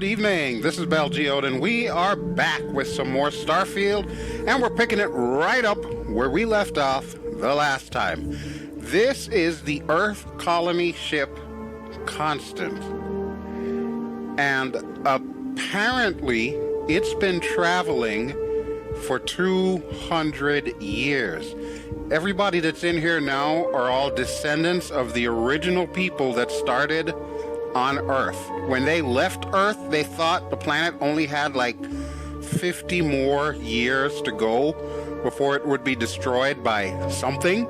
evening. This is BelGeode, and we are back with some more Starfield, and we're picking it right up where we left off the last time. This is the Earth colony ship Constant, and apparently it's been traveling for 200 years. Everybody that's in here now are all descendants of the original people that started on Earth. When they left Earth, they thought the planet only had like 50 more years to go before it would be destroyed by something.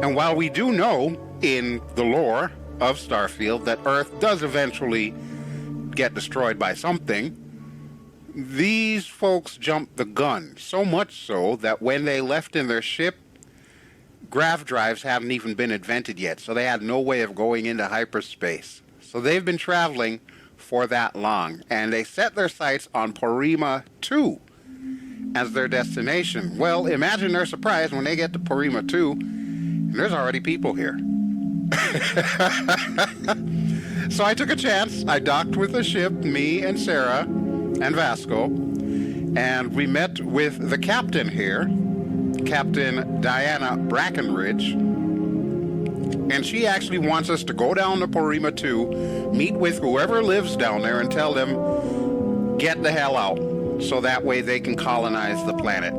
And while we do know in the lore of Starfield that Earth does eventually get destroyed by something, these folks jumped the gun, so much so that when they left in their ship, grav drives haven't even been invented yet, so they had no way of going into hyperspace. So they've been traveling for that long, and they set their sights on Porrima II as their destination. Well, imagine their surprise when they get to Porrima II, and there's already people here. So I took a chance. I docked with the ship, me and Sarah and Vasco, and we met with the captain here, Captain Diana Brackenridge, and she actually wants us to go down to Porrima II, meet with whoever lives down there, and tell them, get the hell out, so that way they can colonize the planet.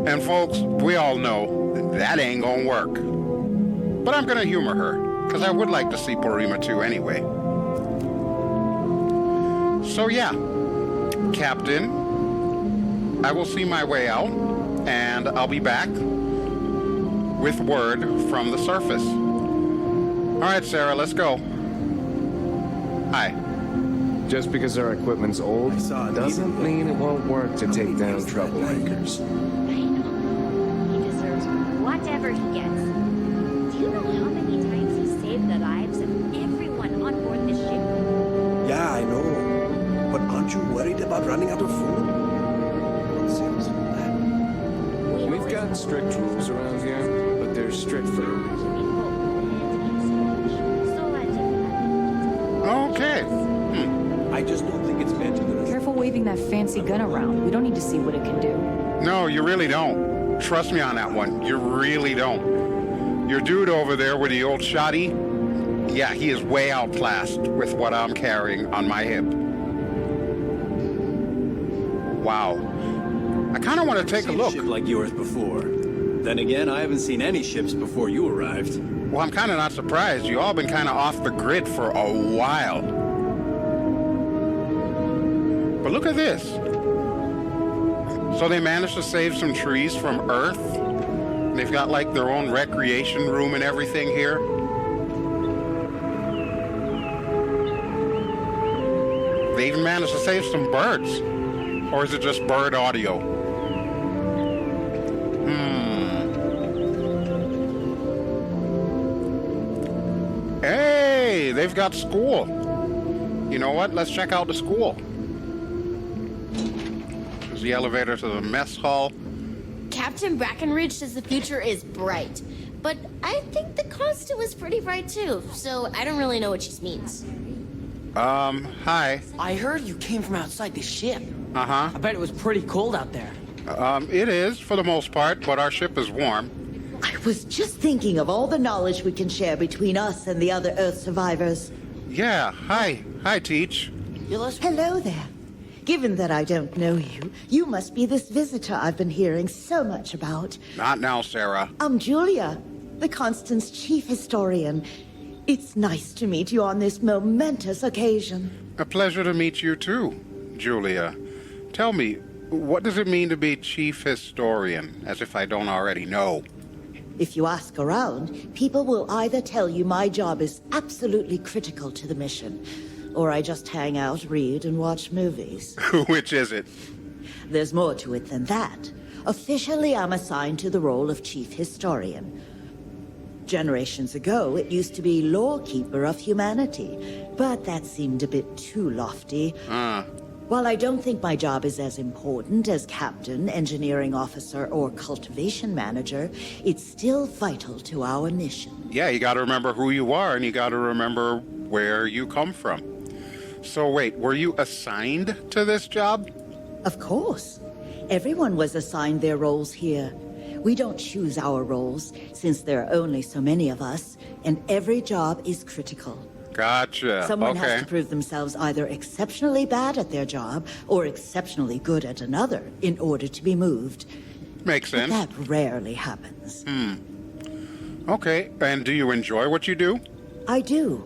And folks, we all know that ain't gonna work. But I'm gonna humor her, because I would like to see Porrima II anyway. So yeah, Captain, I will see my way out, and I'll be back with word from the surface. All right, Sarah, let's go. Hi. Just because our equipment's old doesn't mean it won't work to take down troublemakers. I know. He deserves whatever he gets. Do you know how many times he saved the lives of everyone on board this ship? Yeah, I know. But aren't you worried about running out of food? Seriously, man. We've got strict rules around here, but they're strict for a reason. Okay. I just don't think it's meant to. Careful waving that fancy gun around. We don't need to see what it can do. No, you really don't. Trust me on that one. You really don't. Your dude over there with the old shoddy, yeah, he is way outclassed with what I'm carrying on my hip. Wow. I kind of want to take a look. I've seen a ship like yours before. Then again, I haven't seen any ships before you arrived. Well, I'm kind of not surprised. You all been kind of off the grid for a while. But look at this. So they managed to save some trees from Earth. They've got like their own recreation room and everything here. They even managed to save some birds. Or is it just bird audio? Hey, they've got school. You know what? Let's check out the school. There's the elevator to the mess hall. Captain Brackenridge says the future is bright, but I think the constant was pretty bright too, so I don't really know what she means. Hi. I heard you came from outside the ship. Uh-huh. I bet it was pretty cold out there. It is, for the most part, but our ship is warm. I was just thinking of all the knowledge we can share between us and the other Earth survivors. Yeah, hi. Hi, Teach. Hello there. Given that I don't know you, you must be this visitor I've been hearing so much about. Not now, Sarah. I'm Julia, the Constant's chief historian. It's nice to meet you on this momentous occasion. A pleasure to meet you too, Julia. Tell me, what does it mean to be chief historian, as if I don't already know? If you ask around, people will either tell you my job is absolutely critical to the mission, or I just hang out, read, and watch movies. Which is it? There's more to it than that. Officially, I'm assigned to the role of chief historian. Generations ago, it used to be lawkeeper of humanity, but that seemed a bit too lofty. While I don't think my job is as important as captain, engineering officer, or cultivation manager, it's still vital to our mission. Yeah, you gotta remember who you are, and you gotta remember where you come from. So wait, were you assigned to this job? Of course. Everyone was assigned their roles here. We don't choose our roles, since there are only so many of us, and every job is critical. Gotcha. Someone okay. has to prove themselves either exceptionally bad at their job or exceptionally good at another in order to be moved. Makes But sense. that rarely happens. Okay, and do you enjoy what you do? I do.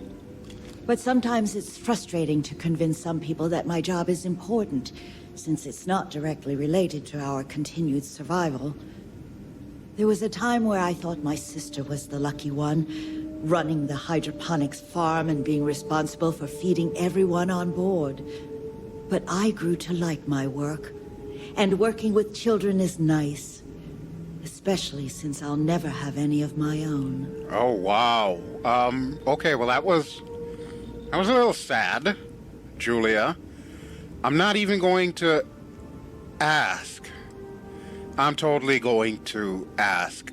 But sometimes it's frustrating to convince some people that my job is important, since it's not directly related to our continued survival. There was a time where I thought my sister was the lucky one, running the hydroponics farm and being responsible for feeding everyone on board. But I grew to like my work, and working with children is nice, especially since I'll never have any of my own. Oh, wow. Okay, well, that was a little sad, Julia. I'm not even going to ask. I'm totally going to ask.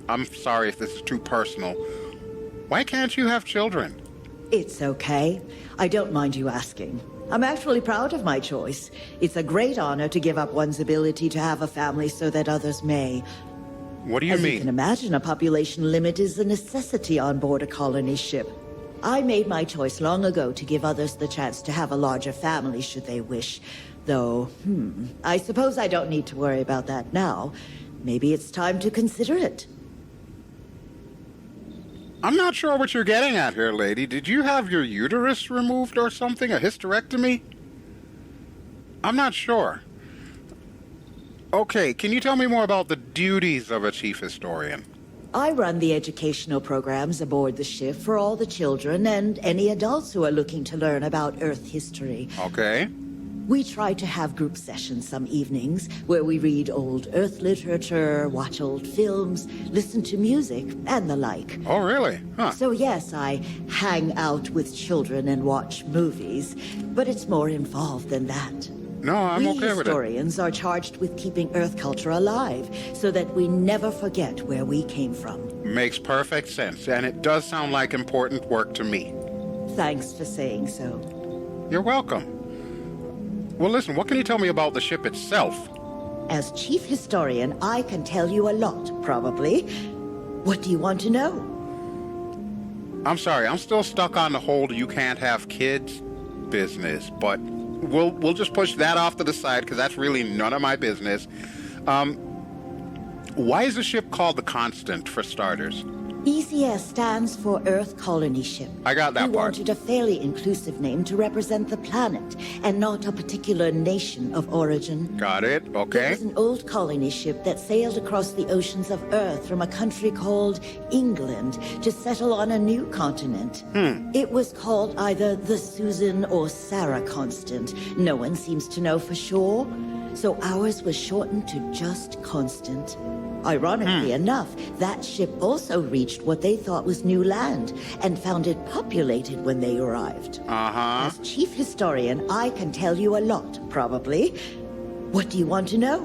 I'm sorry if this is too personal. Why can't you have children? It's okay. I don't mind you asking. I'm actually proud of my choice. It's a great honor to give up one's ability to have a family so that others may. What do you As mean? you can imagine, a population limit is a necessity on board a colony ship. I made my choice long ago to give others the chance to have a larger family should they wish. Though, I suppose I don't need to worry about that now. Maybe it's time to consider it. I'm not sure what you're getting at here, lady. Did you have your uterus removed or something? A hysterectomy? I'm not sure. Okay, can you tell me more about the duties of a chief historian? I run the educational programs aboard the ship for all the children and any adults who are looking to learn about Earth history. Okay. We try to have group sessions some evenings where we read old Earth literature, watch old films, listen to music, and the like. Oh, really? Huh. So yes, I hang out with children and watch movies, but it's more involved than that. No, I'm okay with it. Historians are charged with keeping Earth culture alive so that we never forget where we came from. Makes perfect sense, and it does sound like important work to me. Thanks for saying so. You're welcome. Well, listen, what can you tell me about the ship itself? As chief historian, I can tell you a lot, probably. What do you want to know? I'm sorry, I'm still stuck on the whole you can't have kids business, but we'll just push that off to the side because that's really none of my business. Why is the ship called the Constant, for starters? ECS stands for Earth Colony Ship. I got that We part. wanted a fairly inclusive name to represent the planet and not a particular nation of origin. Got it, There okay. was an old colony ship that sailed across the oceans of Earth from a country called England to settle on a new continent. It was called either the Susan or Sarah Constant. No one seems to know for sure. So ours was shortened to just Constant. Ironically enough, that ship also reached what they thought was new land and found it populated when they arrived. Uh-huh. As chief historian, I can tell you a lot, probably. What do you want to know?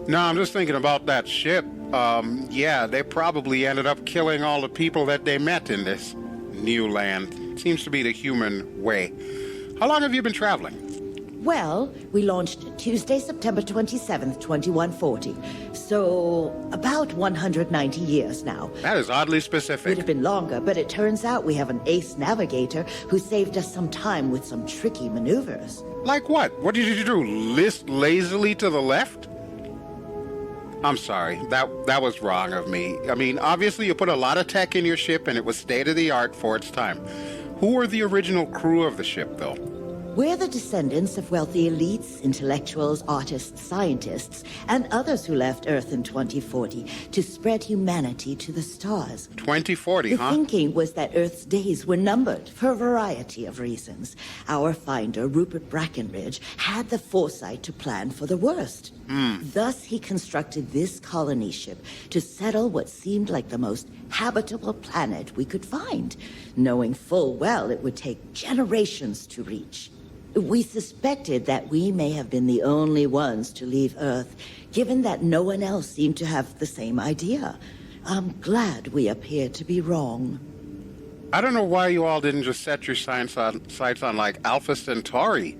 No, I'm just thinking about that ship. Yeah, they probably ended up killing all the people that they met in this new land. Seems to be the human way. How long have you been traveling? Well, we launched Tuesday, September 27th, 2140. So, about 190 years now. That is oddly Would specific. have been longer, but it turns out we have an ace navigator who saved us some time with some tricky maneuvers. Like what? What did you do? List lazily to the left? I'm sorry, that was wrong of me. I mean, obviously you put a lot of tech in your ship and it was state-of-the-art for its time. Who were the original crew of the ship, though? We're the descendants of wealthy elites, intellectuals, artists, scientists, and others who left Earth in 2040 to spread humanity to the stars. 2040, The huh? thinking was that Earth's days were numbered for a variety of reasons. Our finder, Rupert Brackenridge, had the foresight to plan for the worst. Thus, he constructed this colony ship to settle what seemed like the most habitable planet we could find, knowing full well it would take generations to reach. We suspected that we may have been the only ones to leave Earth, given that no one else seemed to have the same idea. I'm glad we appear to be wrong. I don't know why you all didn't just set your sights on like Alpha Centauri.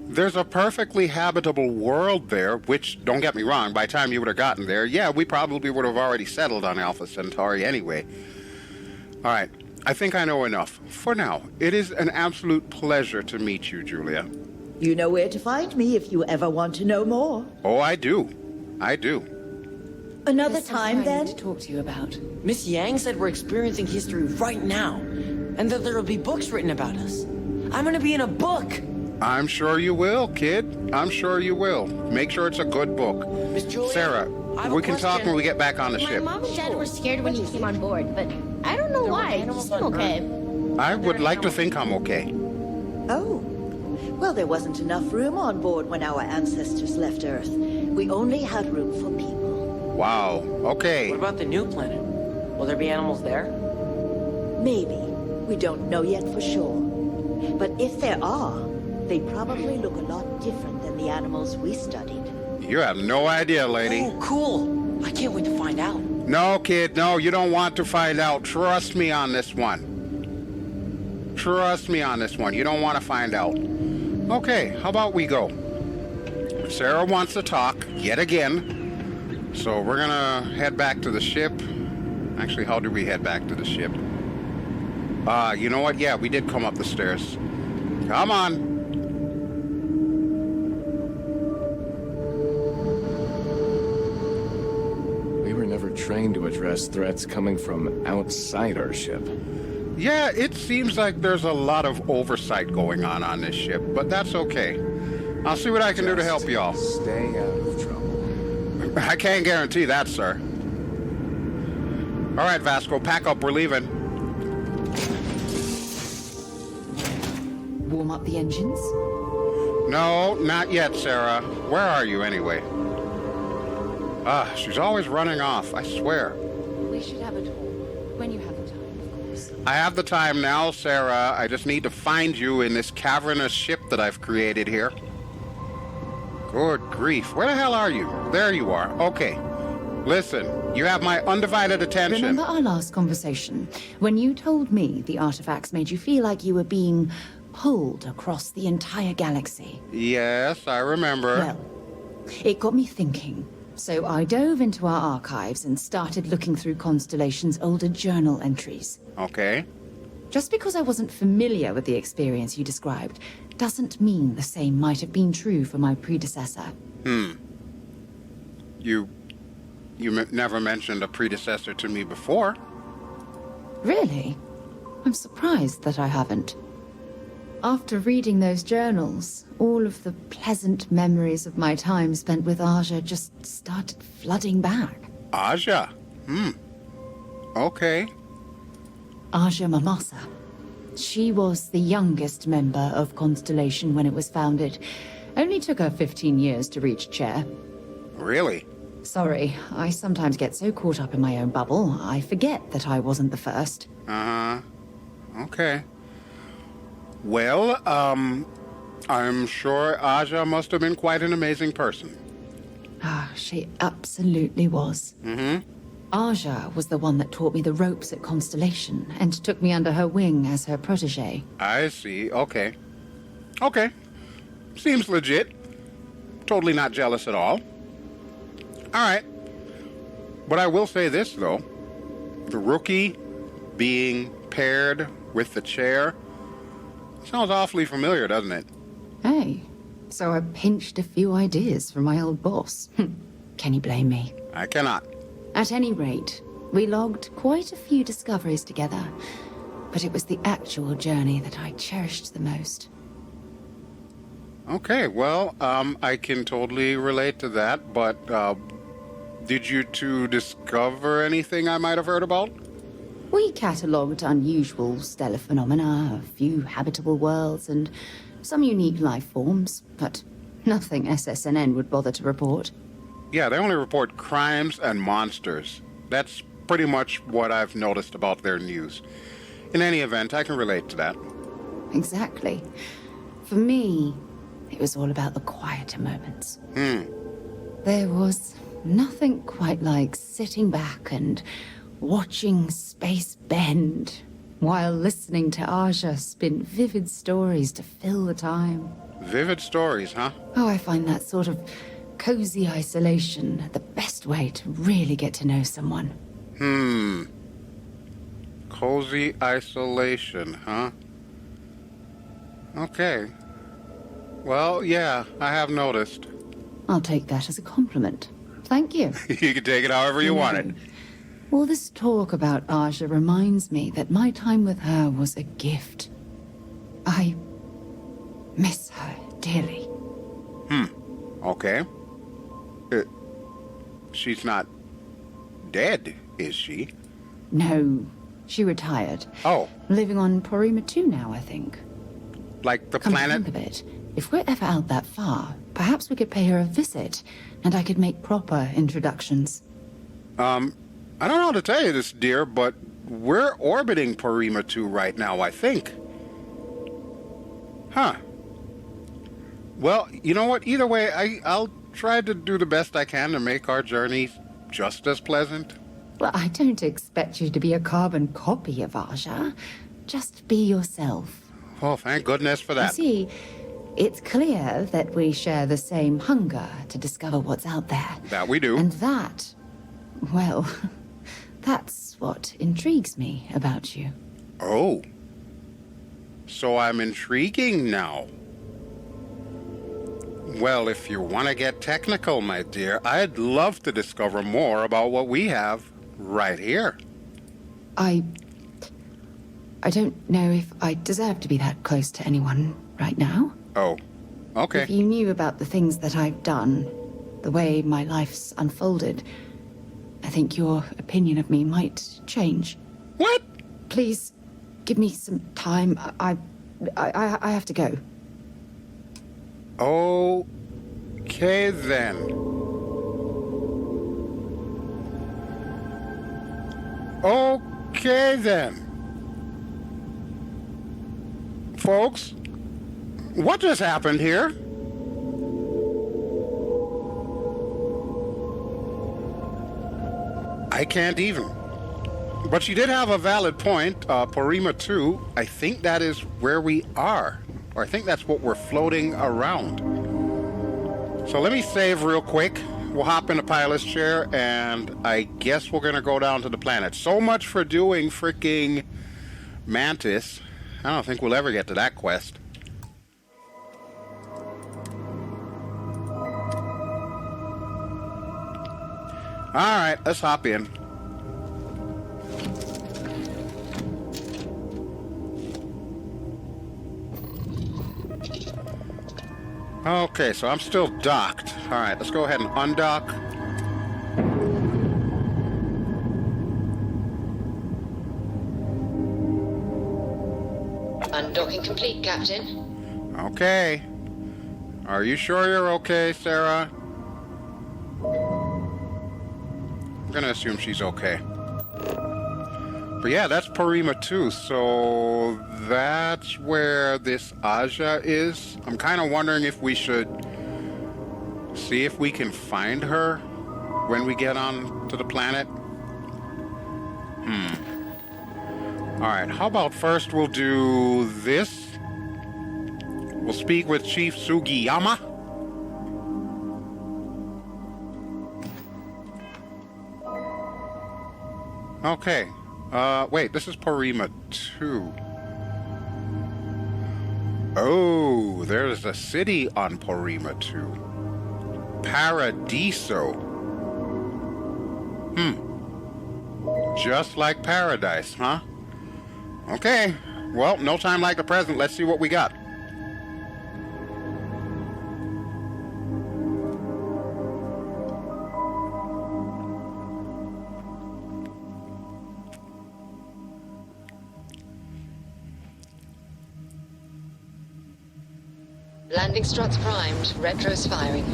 There's a perfectly habitable world there, which, don't get me wrong, by the time you would have gotten there, yeah, we probably would have already settled on Alpha Centauri anyway. All right, I think I know enough. For now, it is an absolute pleasure to meet you, Julia. You know where to find me if you ever want to know more. Oh, I do. I do. Another There's time, something I then? need to talk to you about. Miss Yang said we're experiencing history right now, and that there'll be books written about us. I'm gonna be in a book! I'm sure you will, kid. I'm sure you will. Make sure it's a good book. Miss Julia, Sarah, I have a we can talk question. when we get back on the My ship. mom and dad were scared when you came on board, but I don't know why. You seem okay. I would like to think I'm okay. Oh. Well, there wasn't enough room on board when our ancestors left Earth. We only had room for people. Wow. Okay. What about the new planet? Will there be animals there? Maybe. We don't know yet for sure. But if there are, they probably look a lot different than the animals we studied. You have no idea, lady. Oh, cool! I can't wait to find out. No, kid, no, you don't want to find out. Trust me on this one. Trust me on this one. You don't want to find out. Okay, how about we go? Sarah wants to talk yet again. So we're gonna head back to the ship. Actually, how do we head back to the ship? You know what? Yeah, we did come up the stairs. Come on. We were never trained to address threats coming from outside our ship. Yeah, it seems like there's a lot of oversight going on this ship, but that's okay. I'll see what I can do to help y'all. Stay out of trouble. I can't guarantee that, sir. All right, Vasco, pack up. We're leaving. Warm up the engines? No, not yet, Sarah. Where are you, anyway? She's always running off, I swear. We should have a talk. When you have the time, of course. I have the time now, Sarah. I just need to find you in this cavernous ship that I've created here. Good grief. Where the hell are you? There you are. Okay. Listen, you have my undivided attention. Remember our last conversation? When you told me the artifacts made you feel like you were being pulled across the entire galaxy. Yes, I remember. Well, it got me thinking. So I dove into our archives and started looking through Constellation's older journal entries. Okay. Just because I wasn't familiar with the experience you described doesn't mean the same might have been true for my predecessor. You never mentioned a predecessor to me before. Really? I'm surprised that I haven't. After reading those journals, all of the pleasant memories of my time spent with Aja just started flooding back. Aja? Okay. Aja Mamasa. She was the youngest member of Constellation when it was founded. Only took her 15 years to reach chair. Really? Sorry, I sometimes get so caught up in my own bubble, I forget that I wasn't the first. Uh-huh. Okay. Well, I'm sure Aja must have been quite an amazing person. Ah, she absolutely was. Aja was the one that taught me the ropes at Constellation and took me under her wing as her protege. I see. Okay. Okay. Seems legit. Totally not jealous at all. All right. But I will say this, though. The rookie being paired with the chair sounds awfully familiar, doesn't it? Hey, so I pinched a few ideas from my old boss. Can you blame me? I cannot. At any rate, we logged quite a few discoveries together, but it was the actual journey that I cherished the most. Okay, well, I can totally relate to that, but, did you two discover anything I might have heard about? We catalogued unusual stellar phenomena, a few habitable worlds, and some unique life forms, but nothing SSNN would bother to report. Yeah, they only report crimes and monsters. That's pretty much what I've noticed about their news. In any event, I can relate to that. Exactly. For me, it was all about the quieter moments. There was nothing quite like sitting back and watching space bend while listening to Aja spin vivid stories to fill the time. Vivid stories, huh? Oh, I find that sort of cozy isolation the best way to really get to know someone. Cozy isolation, huh? Okay. Well, yeah, I have noticed. I'll take that as a compliment. Thank you. You can take it however you want it. All this talk about Aja reminds me that my time with her was a gift. I miss her dearly. Okay. She's not dead, is she? No, she retired. Oh, Living on Porrima II now, I think. like the Come to planet? think of it, if we're ever out that far, perhaps we could pay her a visit, and I could make proper introductions. I don't know how to tell you this, dear, but we're orbiting Porrima II right now, I think. Huh. Well, you know what? Either way, I'll try to do the best I can to make our journey just as pleasant. Well, I don't expect you to be a carbon copy of Aja. Just be yourself. Oh, thank goodness for You that. see, it's clear that we share the same hunger to discover what's out there. That we do. And that, well, that's what intrigues me about you. Oh. So I'm intriguing now. Well, if you want to get technical, my dear, I'd love to discover more about what we have right here. I don't know if I deserve to be that close to anyone right now. Oh, okay. If you knew about the things that I've done, the way my life's unfolded, I think your opinion of me might change. What? Please, give me some time. I have to go. Okay, then. Okay, then. Folks, what just happened here? I can't even. But she did have a valid point. Porrima II, I think that is where we are. Or I think that's what we're floating around. So let me save real quick. We'll hop in the pilot's chair, and I guess we're gonna go down to the planet. So much for doing freaking Mantis. I don't think we'll ever get to that quest. Alright, let's hop in. Okay, so I'm still docked. Alright, let's go ahead and undock. Undocking complete, Captain. Okay. Are you sure you're okay, Sarah? I'm gonna assume she's okay. But yeah, that's Porrima II, so that's where this Aja is. I'm kind of wondering if we should see if we can find her when we get on to the planet. Alright, how about first we'll do this? We'll speak with Chief Sugiyama. Okay. Wait, this is Porrima II. Oh, there's a city on Porrima II. Paradiso. Just like paradise, huh? Okay. Well, no time like the present. Let's see what we got. Landing struts primed, retros firing.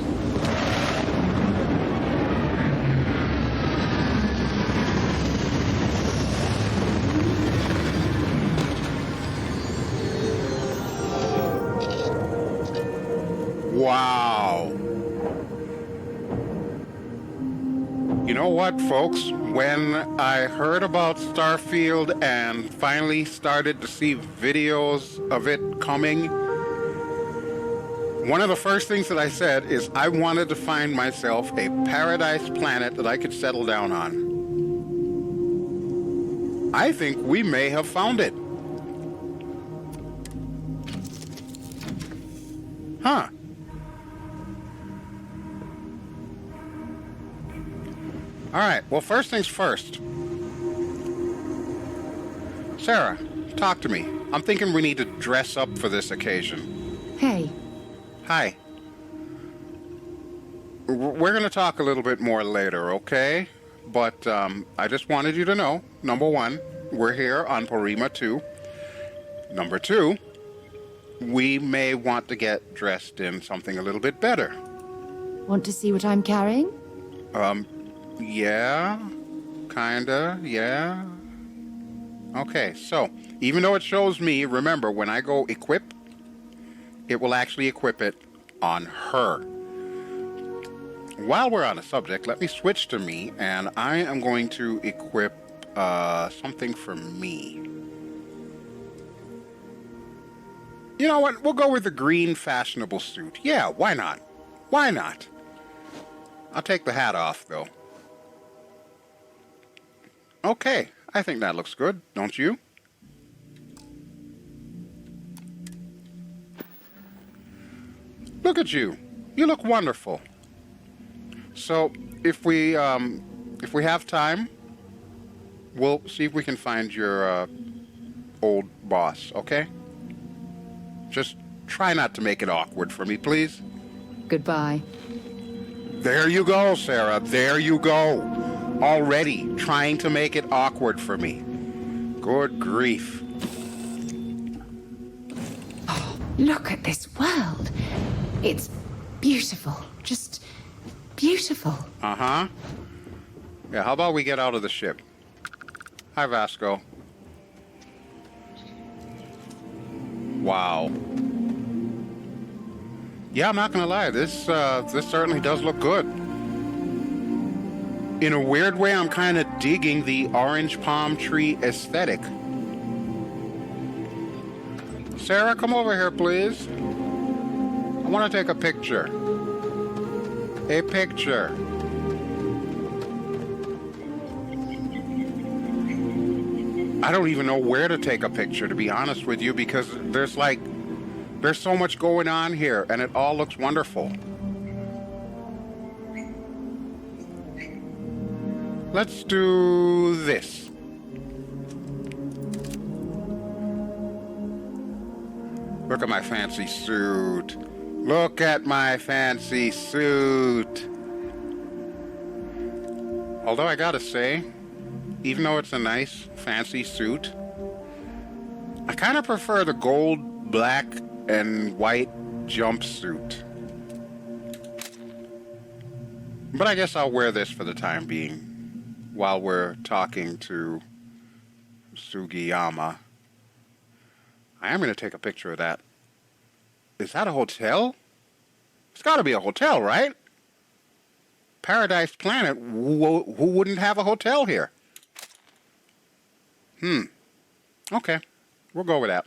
Wow. You know what, folks? When I heard about Starfield and finally started to see videos of it coming, one of the first things that I said is I wanted to find myself a paradise planet that I could settle down on. I think we may have found it. Huh. All right, well, first things first. Sarah, talk to me. I'm thinking we need to dress up for this occasion. Hey, Hi. We're going to talk a little bit more later, okay? But I just wanted you to know, number one, we're here on Porrima II. Number two, we may want to get dressed in something a little bit better. want to see what I'm carrying? Yeah, kinda, yeah. Okay, so, even though it shows me, remember, when I go equip, it will actually equip it on her. While we're on the subject, let me switch to me, and I am going to equip something for me. You know what? We'll go with the green fashionable suit. Yeah, why not? Why not? I'll take the hat off, though. Okay, I think that looks good, don't you? Look at you. You look wonderful. So, if we have time, we'll see if we can find your old boss, okay? Just try not to make it awkward for me, please. Goodbye. There you go, Sarah. There you go. Already trying to make it awkward for me. Good grief. Oh, look at this world. It's beautiful. Just beautiful. Uh-huh. Yeah, how about we get out of the ship? Hi, Vasco. Wow. Yeah, I'm not gonna lie. This certainly does look good. In a weird way, I'm kind of digging the orange palm tree aesthetic. Sarah, come over here, please. I want to take a picture. A picture. I don't even know where to take a picture, to be honest with you, because there's so much going on here, and it all looks wonderful. Let's do this. Look at my fancy suit. Look at my fancy suit. Although I gotta say, even though it's a nice, fancy suit, I kind of prefer the gold, black, and white jumpsuit. But I guess I'll wear this for the time being, while we're talking to Sugiyama. I am going to take a picture of that. Is that a hotel? It's got to be a hotel, right? Paradise Planet, who wouldn't have a hotel here? Okay, we'll go with that.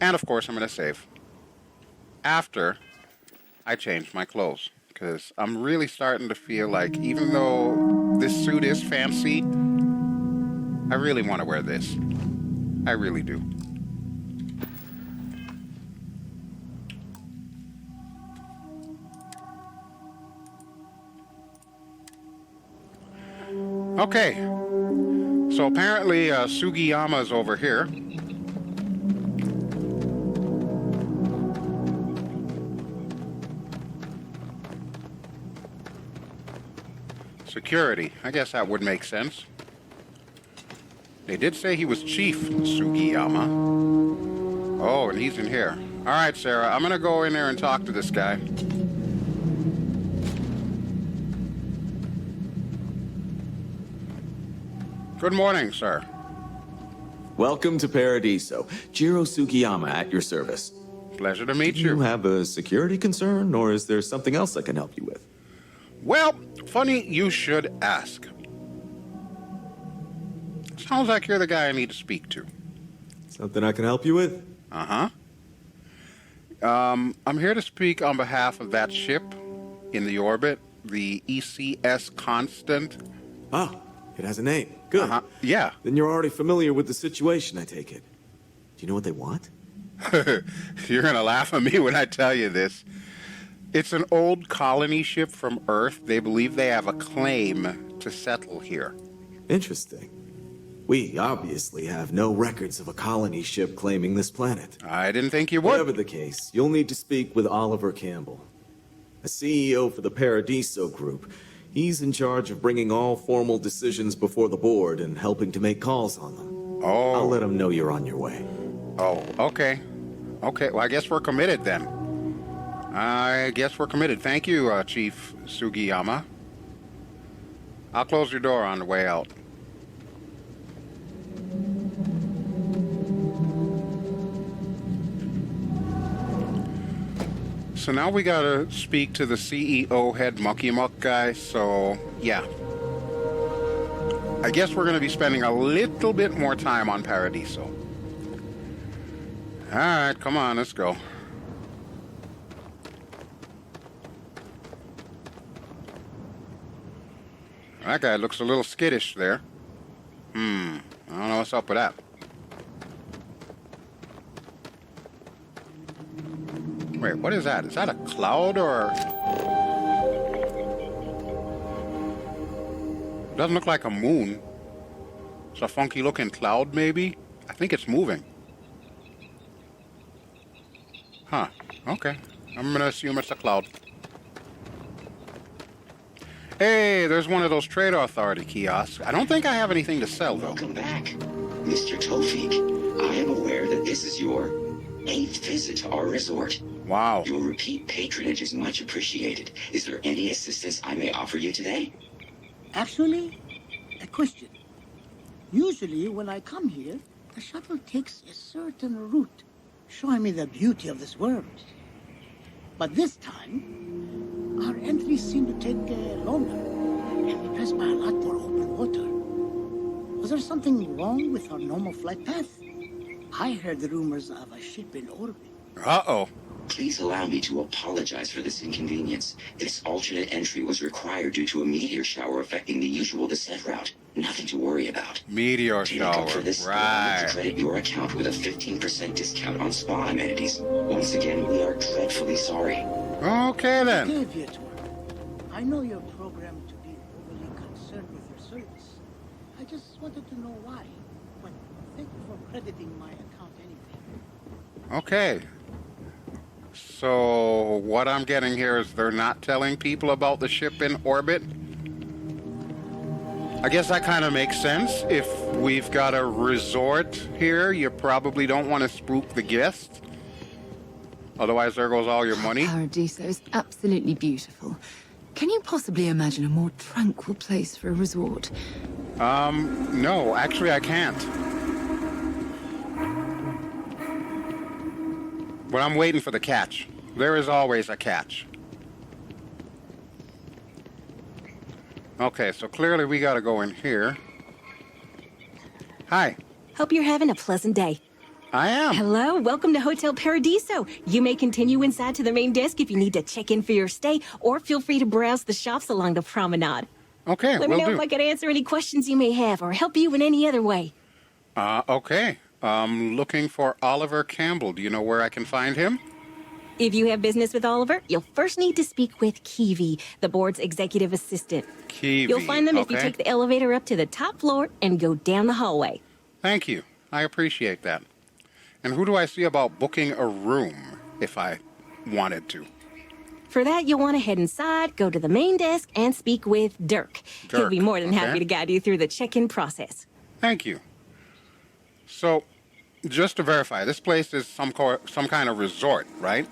And of course, I'm going to save after I change my clothes, because I'm really starting to feel like, even though this suit is fancy, I really want to wear this. I really do. Okay, so apparently Sugiyama's over here. Security. I guess that would make sense. They did say he was Chief Sugiyama. Oh, and he's in here. All right, Sarah, I'm going to go in there and talk to this guy. Good morning, sir. Welcome to Paradiso. Jiro Sugiyama at your service. Pleasure to meet Do you you. have a security concern, or is there something else I can help you with? Well, Funny you should ask. Sounds like you're the guy I need to speak to. Something I can help you with? Uh-huh. I'm here to speak on behalf of that ship in the orbit, the ECS Constant. Oh, it has a name. Good. Uh-huh. Yeah. Then you're already familiar with the situation, I take it. Do you know what they want? You're gonna laugh at me when I tell you this. It's an old colony ship from Earth. They believe they have a claim to settle here. Interesting. We obviously have no records of a colony ship claiming this planet. I didn't think you would. Whatever the case, you'll need to speak with Oliver Campbell, a CEO for the Paradiso Group. He's in charge of bringing all formal decisions before the board and helping to make calls on them. Oh. I'll let him know you're on your way. Oh, okay. Okay, well, I guess we're committed then. I guess we're committed. Thank you, Chief Sugiyama. I'll close your door on the way out. So now we gotta speak to the CEO head Mucky Muck guy, so yeah. I guess we're gonna be spending a little bit more time on Paradiso. Alright, come on, let's go. That guy looks a little skittish there. I don't know what's up with that. Wait, what is that? Is that a cloud or... Doesn't look like a moon. It's a funky looking cloud maybe? I think it's moving. Huh, okay. I'm gonna assume it's a cloud. Hey, there's one of those trade authority kiosks. I don't think I have anything to sell, though. Welcome back, Mr. Tofik. I am aware that this is your 8th visit to our resort. Wow. Your repeat patronage is much appreciated. Is there any assistance I may offer you today? Actually, a question. Usually, when I come here, the shuttle takes a certain route, showing me the beauty of this world. But this time, our entries seem to take longer, and we pass by a lot more open water. Was there something wrong with our normal flight path? I heard the rumors of a ship in orbit. Uh-oh. Please allow me to apologize for this inconvenience. This alternate entry was required due to a meteor shower affecting the usual descent route. Nothing to worry about. Meteor To make shower, up for this, right. to credit your account with a 15% discount on spa amenities. Once again, we are dreadfully sorry. Okay, then. Aviator, I know you're programmed to be overly concerned with your service. I just wanted to know why. But thank you for crediting my account anyway. Okay. So, what I'm getting here is they're not telling people about the ship in orbit? I guess that kind of makes sense. If we've got a resort here, you probably don't want to spook the guests. Otherwise, there goes all your money. Paradiso is absolutely beautiful. Can you possibly imagine a more tranquil place for a resort? No, actually I can't. But I'm waiting for the catch. There is always a catch. Okay, so clearly we gotta go in here. Hi. Hope you're having a pleasant day. I am. Hello, welcome to Hotel Paradiso. You may continue inside to the main desk if you need to check in for your stay, or feel free to browse the shops along the promenade. Okay, Let me know if I can answer any questions you may have, or help you in any other way. Okay. Looking for Oliver Campbell. Do you know where I can find him? If you have business with Oliver, you'll first need to speak with Kiwi, the board's executive assistant. Kiwi, You'll find them if you okay. take the elevator up to the top floor and go down the hallway. Thank you. I appreciate that. And who do I see about booking a room if I wanted to? For that, you'll want to head inside, go to the main desk, and speak with Dirk. He'll be more than happy okay. to guide you through the check-in process. Thank you. So, just to verify, this place is some kind of resort, right?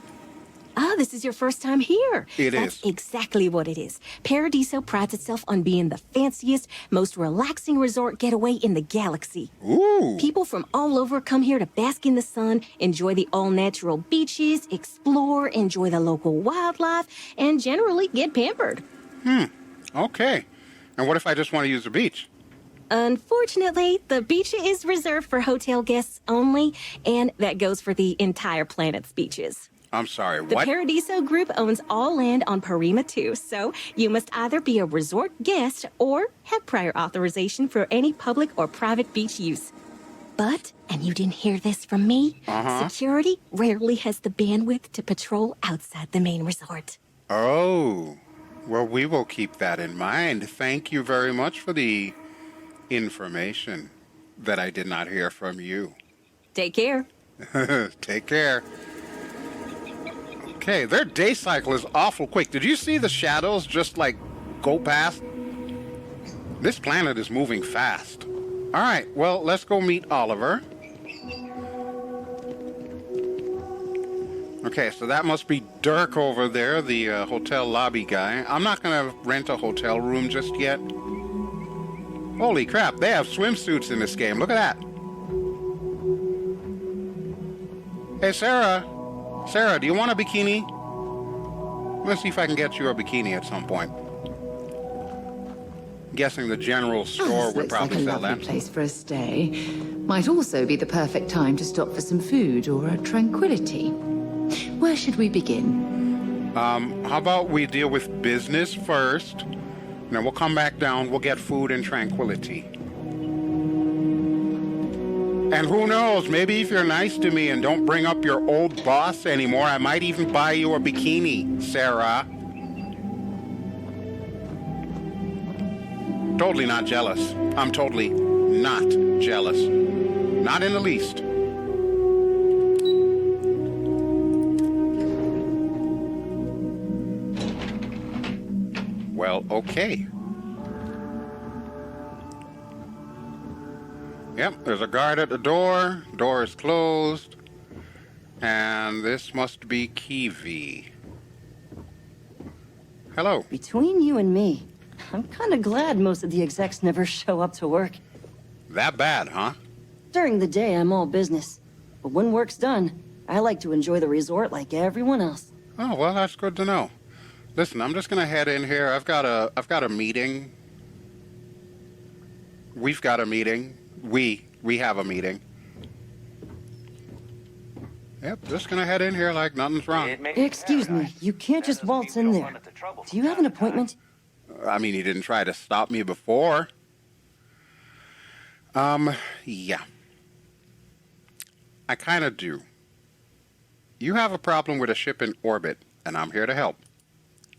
Ah, this is your first time here. That's exactly what it is. Paradiso prides itself on being the fanciest, most relaxing resort getaway in the galaxy. Ooh. People from all over come here to bask in the sun, enjoy the all-natural beaches, explore, enjoy the local wildlife, and generally get pampered. Okay. And what if I just want to use the beach? Unfortunately, the beach is reserved for hotel guests only, and that goes for the entire planet's beaches. I'm sorry, The what? Paradiso Group owns all land on Porrima II, so you must either be a resort guest or have prior authorization for any public or private beach use. But, and you didn't hear this from me, security rarely has the bandwidth to patrol outside the main resort. Oh, well, we will keep that in mind. Thank you very much for the information that I did not hear from you. Take care. Take care. Okay, their day cycle is awful quick. Did you see the shadows just like go past? This planet is moving fast. All right, well, let's go meet Oliver. Okay, so that must be Dirk over there, the hotel lobby guy. I'm not going to rent a hotel room just yet. Holy crap, they have swimsuits in this game. Look at that. Hey, Sarah. Sarah, do you want a bikini? Let's see if I can get you a bikini at some point. I'm guessing the general store would probably sell that. Looks like a lovely place for a stay. Might also be the perfect time to stop for some food or a tranquility. Where should we begin? How about we deal with business first, and then we'll come back down, we'll get food and tranquility. And who knows, maybe if you're nice to me and don't bring up your old boss anymore, I might even buy you a bikini, Sarah. Totally not jealous. I'm totally not jealous. Not in the least. Well, okay. Yep, there's a guard at the door. Door is closed. And this must be Kiwi. Hello. Between you and me, I'm kind of glad most of the execs never show up to work. That bad, huh? During the day, I'm all business. But when work's done, I like to enjoy the resort like everyone else. Oh, well, that's good to know. Listen, I'm just gonna head in here. I've got a meeting. We've got a meeting. We have a meeting. Yep, just gonna head in here like nothing's wrong. Excuse me, you can't just waltz in there. Do you have an appointment? I mean, he didn't try to stop me before. Yeah. I kind of do. You have a problem with a ship in orbit, and I'm here to help.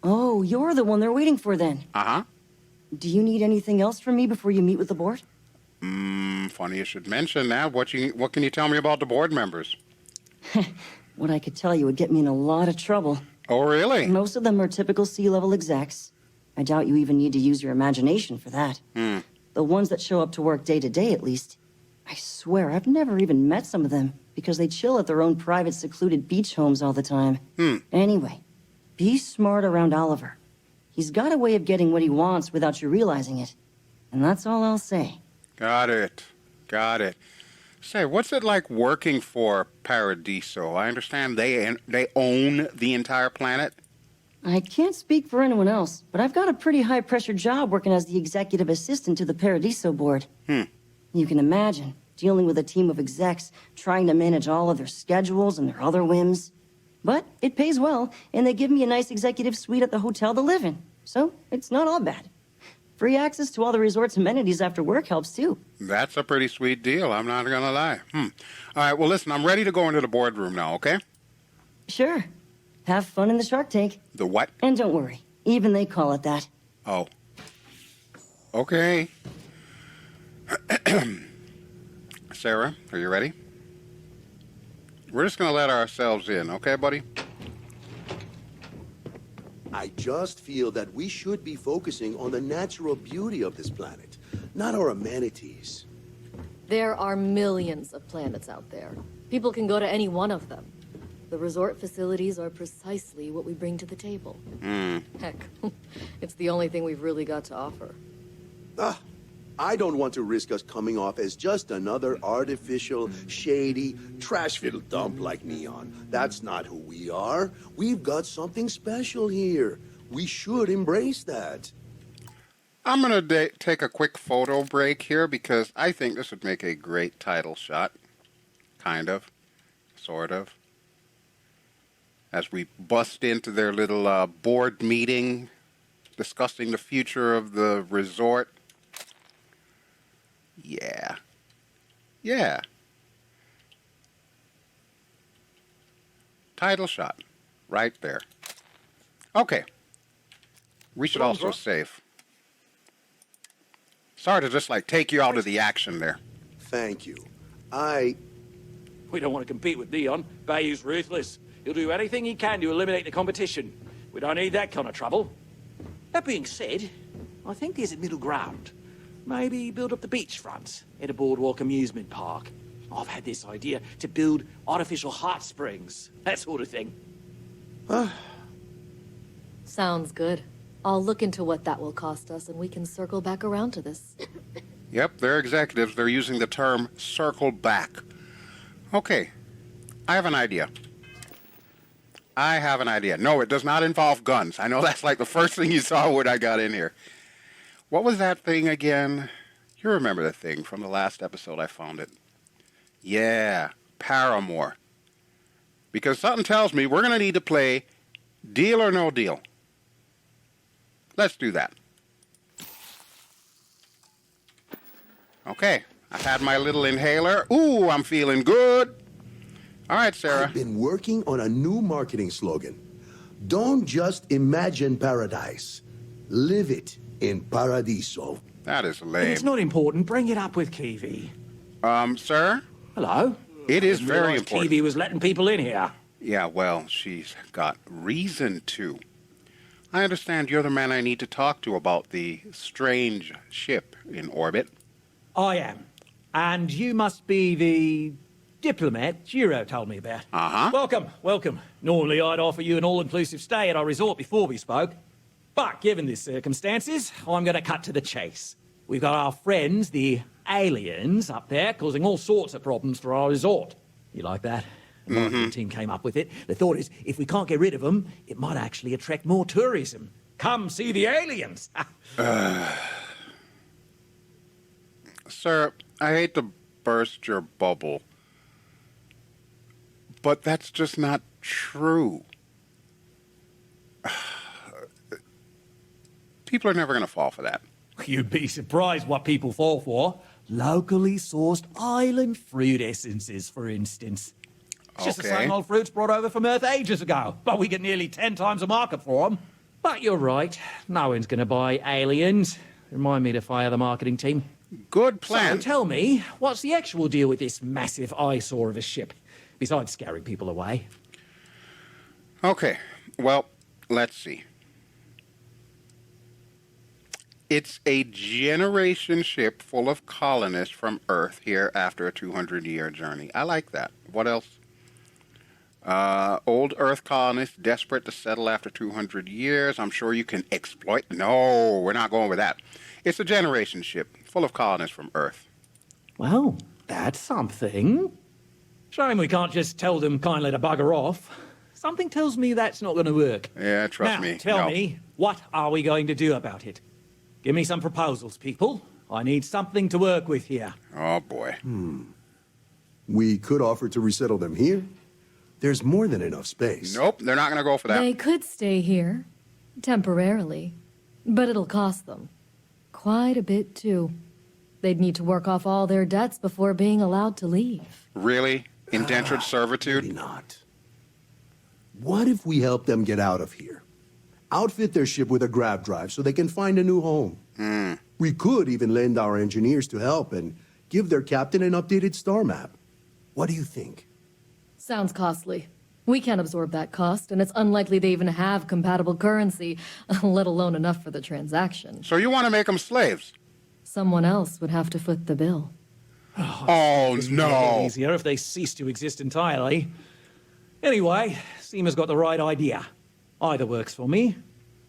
Oh, you're the one they're waiting for then. Uh-huh. Do you need anything else from me before you meet with the board? Funny you should mention that. What can you tell me about the board members? What I could tell you would get me in a lot of trouble. Oh, really? Most of them are typical C-level execs. I doubt you even need to use your imagination for that. The ones that show up to work day to day, at least. I swear, I've never even met some of them, because they chill at their own private, secluded beach homes all the time. Anyway, be smart around Oliver. He's got a way of getting what he wants without you realizing it. And that's all I'll say. Got it. Got it. Say, what's it like working for Paradiso? I understand they own the entire planet. I can't speak for anyone else, but I've got a pretty high-pressure job working as the executive assistant to the Paradiso board. You can imagine, dealing with a team of execs, trying to manage all of their schedules and their other whims. But it pays well, and they give me a nice executive suite at the hotel to live in. So it's not all bad. Free access to all the resort's amenities after work helps too. That's a pretty sweet deal, I'm not gonna lie. All right, well listen, I'm ready to go into the boardroom now, okay? Sure. Have fun in the Shark Tank. The what? And don't worry, even they call it that. Oh. Okay. Sarah, are you ready? We're just gonna let ourselves in, okay, buddy? I just feel that we should be focusing on the natural beauty of this planet, not our amenities. There are millions of planets out there. People can go to any one of them. The resort facilities are precisely what we bring to the table. Heck, it's the only thing we've really got to offer. I don't want to risk us coming off as just another artificial, shady, trash-filled dump like Neon. That's not who we are. We've got something special here. We should embrace that. I'm going to take a quick photo break here because I think this would make a great title shot. Kind of. Sort of. As we bust into their little board meeting discussing the future of the resort. Yeah. Yeah. Title shot. Right there. Okay. We should also save. Sorry to just like take you out of the action there. Thank you. We don't want to compete with Neon. Bayou's ruthless. He'll do anything he can to eliminate the competition. We don't need that kind of trouble. That being said, I think there's a middle ground. Maybe build up the beachfront at a boardwalk amusement park. I've had this idea to build artificial hot springs. That sort of thing. Sounds good. I'll look into what that will cost us, and we can circle back around to this. Yep, they're executives. They're using the term circle back. Okay, I have an idea. No, it does not involve guns. I know that's like the first thing you saw when I got in here. What was that thing again? You remember the thing from the last episode I found it. Yeah, Paramore. Because something tells me we're going to need to play Deal or No Deal. Let's do that. Okay, I had my little inhaler. Ooh, I'm feeling good. All right, Sarah. I've been working on a new marketing slogan. Don't just imagine paradise. Live it in Paradiso. That is If lame. it's not important, bring it up with Kiwi. Sir? Hello? It is Didn't very realise important. Kiwi was letting people in here. Yeah, well, she's got reason to. I understand you're the man I need to talk to about the strange ship in orbit. I am. And you must be the Diplomat Giro told me about. Uh-huh. Welcome. Normally I'd offer you an all-inclusive stay at our resort before we spoke. But given the circumstances, I'm going to cut to the chase. We've got our friends, the aliens, up there, causing all sorts of problems for our resort. You like that? The marketing team came up with it. The thought is, if we can't get rid of them, it might actually attract more tourism. Come see the aliens! Sir, I hate to burst your bubble, but that's just not true. People are never going to fall for that. You'd be surprised what people fall for. Locally sourced island fruit essences, for instance. It's just the same old fruits brought over from Earth ages ago, but we get nearly 10 times the market for them. But you're right, no one's going to buy aliens. Remind me to fire the marketing team. Good plan. So tell me, what's the actual deal with this massive eyesore of a ship, besides scaring people away? Okay, well, let's see. It's a generation ship full of colonists from Earth here after a 200-year journey. I like that. What else? Old Earth colonists desperate to settle after 200 years. I'm sure you can exploit. No, we're not going with that. It's a generation ship full of colonists from Earth. Well, that's something. Shame we can't just tell them kindly to bugger off. Something tells me that's not going to work. Yeah, trust me. Now, tell me, what are we going to do about it? Give me some proposals, people. I need something to work with here. Oh, boy. We could offer to resettle them here. There's more than enough space. Nope, they're not going to go for that. They could stay here, temporarily, but it'll cost them. Quite a bit, too. They'd need to work off all their debts before being allowed to leave. Really? Indentured servitude? Maybe not. What if we help them get out of here? Outfit their ship with a grab drive so they can find a new home. We could even lend our engineers to help and give their captain an updated star map. What do you think? Sounds costly. We can't absorb that cost, and it's unlikely they even have compatible currency, let alone enough for the transaction. So you want to make them slaves? Someone else would have to foot the bill. Oh, no. Easier if they cease to exist entirely. Anyway, Seema's got the right idea. Either works for me.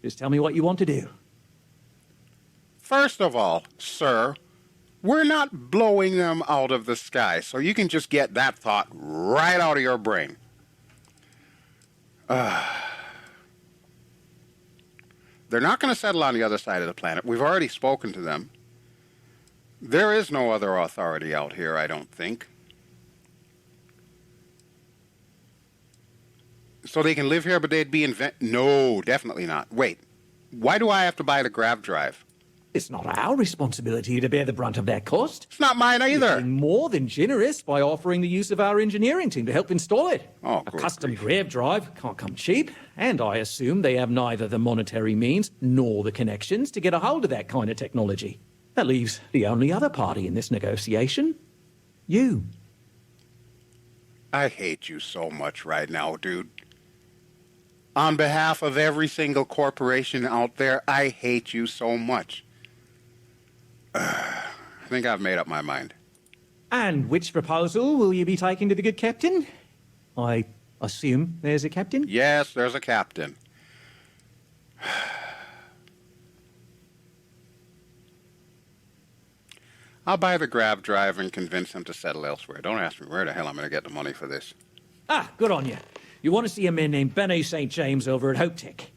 Just tell me what you want to do. First of all, sir, we're not blowing them out of the sky, so you can just get that thought right out of your brain. They're not going to settle on the other side of the planet. We've already spoken to them. There is no other authority out here, I don't think. So they can live here, but they'd be No, definitely not. Wait, why do I have to buy the grav drive? It's not our responsibility to bear the brunt of that cost. It's not mine either. We're being more than generous by offering the use of our engineering team to help install it. Oh, a custom grav drive can't come cheap, and I assume they have neither the monetary means nor the connections to get a hold of that kind of technology. That leaves the only other party in this negotiation. You. I hate you so much right now, dude. On behalf of every single corporation out there, I hate you so much. I think I've made up my mind. And which proposal will you be taking to the good captain? I assume there's a captain? Yes, there's a captain. I'll buy the grav drive and convince him to settle elsewhere. Don't ask me where the hell I'm going to get the money for this. Ah, good on you. You want to see a man named Benny St. James over at Hope Tech.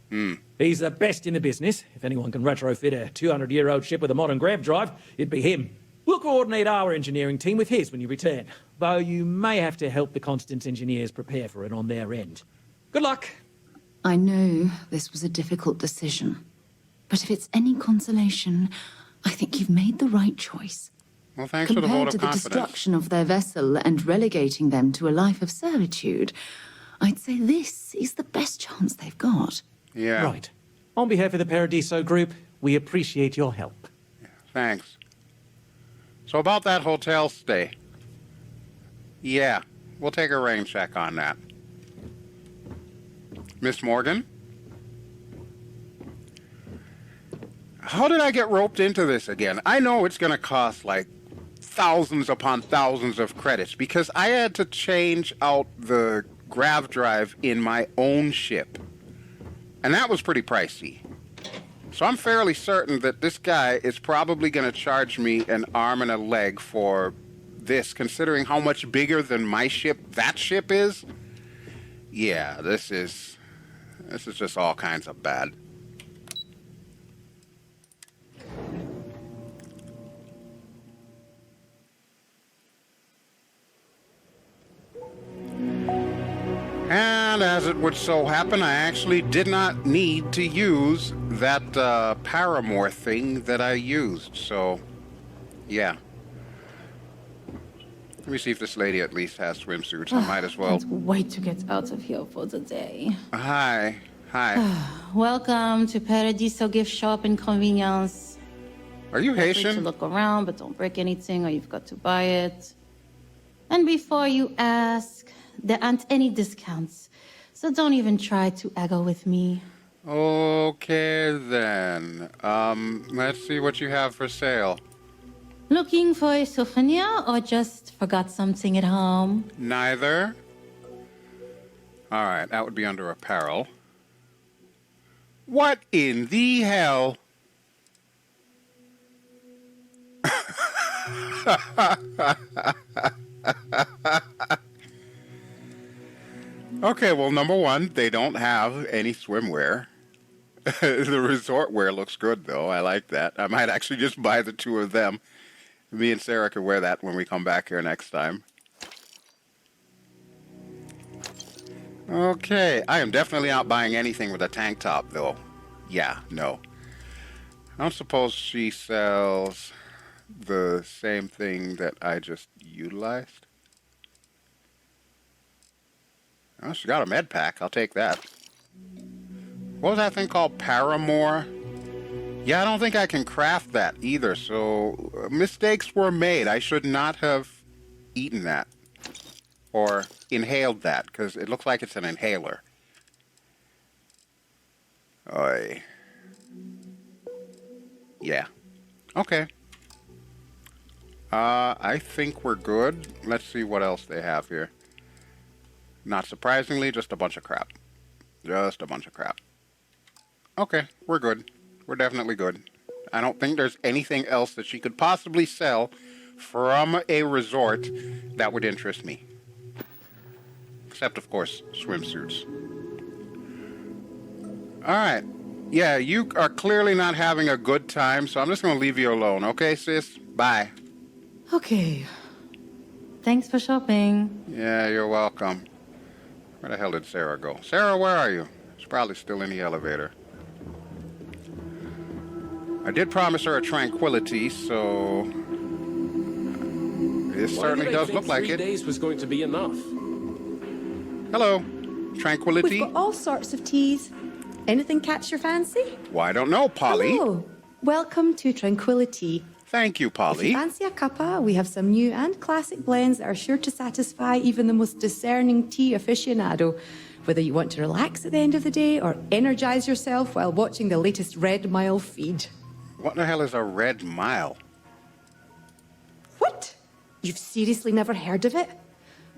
He's the best in the business. If anyone can retrofit a 200-year-old ship with a modern grav drive, it'd be him. We'll coordinate our engineering team with his when you return, though you may have to help the Constance engineers prepare for it on their end. Good luck. I know this was a difficult decision, but if it's any consolation, I think you've made the right choice. Well, thanks for the vote Compared to of the confidence. destruction of their vessel and relegating them to a life of servitude, I'd say this is the best chance they've got. Yeah. Right. On behalf of the Paradiso Group, we appreciate your help. Thanks. So about that hotel stay. Yeah, we'll take a rain check on that. Miss Morgan? How did I get roped into this again? I know it's going to cost like thousands upon thousands of credits because I had to change out the grav drive in my own ship. And that was pretty pricey. So I'm fairly certain that this guy is probably going to charge me an arm and a leg for this, considering how much bigger than my ship that ship is. Yeah, this is just all kinds of bad. And as it would so happen, I actually did not need to use that paramour thing that I used, so yeah. Let me see if this lady at least has swimsuits. I might as well. Can't wait to get out of here for the day. Hi. Hi. Welcome to Paradiso gift shop and convenience. Are you Feel free Haitian? to look around, but don't break anything or you've got to buy it. And before you ask, there aren't any discounts. So don't even try to haggle with me. Okay, then. Let's see what you have for sale. Looking for a souvenir or just forgot something at home? Neither. All right, that would be under apparel. What in the hell? Okay, well, number one, they don't have any swimwear. The resort wear looks good, though. I like that. I might actually just buy the two of them. Me and Sarah could wear that when we come back here next time. Okay, I am definitely not buying anything with a tank top, though. Yeah, no. I don't suppose she sells the same thing that I just utilized. Oh, she got a med pack. I'll take that. What was that thing called? Paramour? Yeah, I don't think I can craft that either, so mistakes were made. I should not have eaten that. Or inhaled that, because it looks like it's an inhaler. Oy. Yeah. Okay. I think we're good. Let's see what else they have here. Not surprisingly, just a bunch of crap. Just a bunch of crap. Okay, we're good. We're definitely good. I don't think there's anything else that she could possibly sell from a resort that would interest me. Except, of course, swimsuits. Alright. Yeah, you are clearly not having a good time, so I'm just going to leave you alone, okay, sis? Bye. Okay. Thanks for shopping. Yeah, you're welcome. Where the hell did Sarah go? Sarah, where are you? She's probably still in the elevator. I did promise her a tranquility, so this certainly does look like it. 3 days was going to be enough. Hello, tranquility. We've got all sorts of teas. Anything catch your fancy? Well, I don't know, Polly. Hello. Welcome to Tranquility. Thank you, If Polly. you fancy a cuppa, we have some new and classic blends that are sure to satisfy even the most discerning tea aficionado. Whether you want to relax at the end of the day or energize yourself while watching the latest Red Mile feed. What the hell is a red mile? What? You've seriously never heard of it?